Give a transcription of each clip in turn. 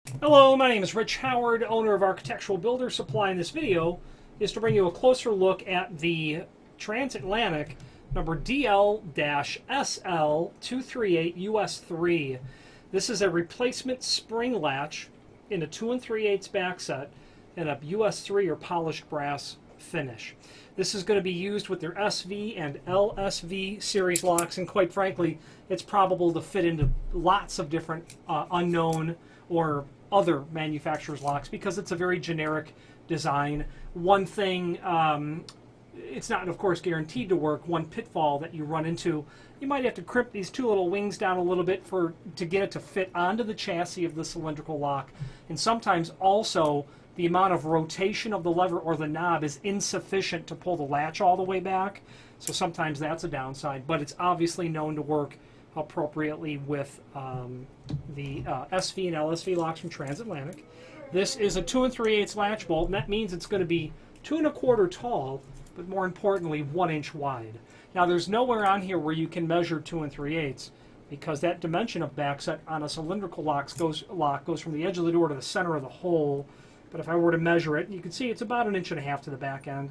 Hello, my name is Rich Howard, owner of Architectural Builder Supply. In this video is to bring you a closer look at the transatlantic number Dl Sl238 Us3. This is a replacement spring latch in a 2 3/8 back set and a US3 or polished brass finish. This is going to be used with their SV and LSV series locks, and quite frankly, it's probable to fit into lots of different unknown or other manufacturers' locks because it's a very generic design. One thing, it's not, of course, guaranteed to work. One pitfall that you run into, you might have to crimp these two little wings down a little bit to get it to fit onto the chassis of the cylindrical lock. And sometimes also the amount of rotation of the lever or the knob is insufficient to pull the latch all the way back. So sometimes that's a downside, but it's obviously known to work appropriately with the SV and LSV locks from Transatlantic. This is a 2 3/8 latch bolt, and that means it's going to be 2 1/4 tall, but more importantly 1 inch wide. Now there's nowhere on here where you can measure 2 3/8 because that dimension of backset on a cylindrical lock goes from the edge of the door to the center of the hole. But if I were to measure it, you can see it's about 1.5 inches to the back end,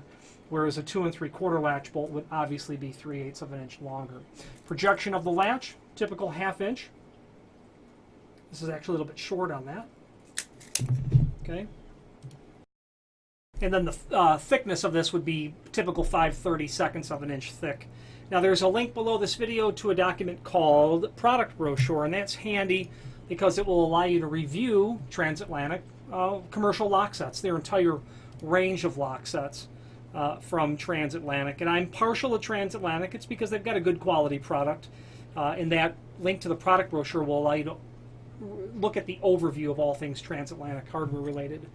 whereas a 2 3/4 latch bolt would obviously be 3/8 of an inch longer. Projection of the latch, typical 1/2 inch. This is actually a little bit short on that. Okay. And then the thickness of this would be typical 5/32 of an inch thick. Now there's a link below this video to a document called Product Brochure, and that's handy because it will allow you to review Transatlantic commercial lock sets, their entire range of lock sets from Transatlantic. And I'm partial to Transatlantic. It's because they've got a good quality product. And that link to the product brochure will allow you to look at the overview of all things Transatlantic hardware related.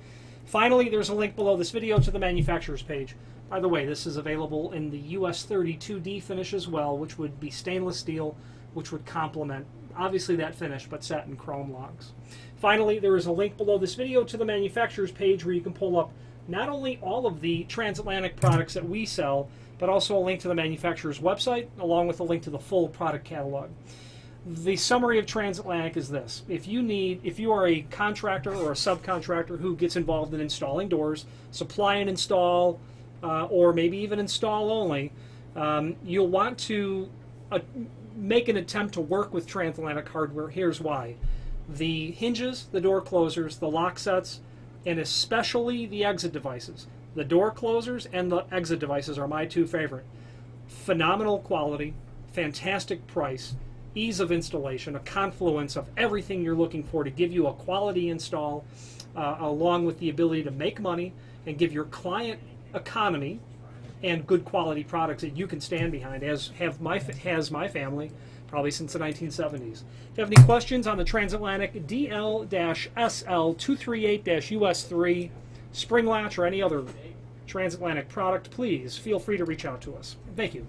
Finally, there's a link below this video to the manufacturer's page. By the way, this is available in the US32D finish as well, which would be stainless steel, which would complement obviously that finish, but satin chrome locks. Finally, there is a link below this video to the manufacturer's page where you can pull up not only all of the Transatlantic products that we sell, but also a link to the manufacturer's website, along with a link to the full product catalog. The summary of Transatlantic is this. If you are a contractor or a subcontractor who gets involved in installing doors, supply and install, or maybe even install only, you'll want to make an attempt to work with Transatlantic hardware. Here's why. The hinges, the door closers, the lock sets, and especially the exit devices. The door closers and the exit devices are my two favorite. Phenomenal quality, fantastic price, ease of installation, a confluence of everything you're looking for to give you a quality install, along with the ability to make money and give your client economy and good quality products that you can stand behind, as has my family probably since the 1970s. If you have any questions on the Transatlantic DL-SL238-US3 spring latch or any other Transatlantic product, please feel free to reach out to us. Thank you.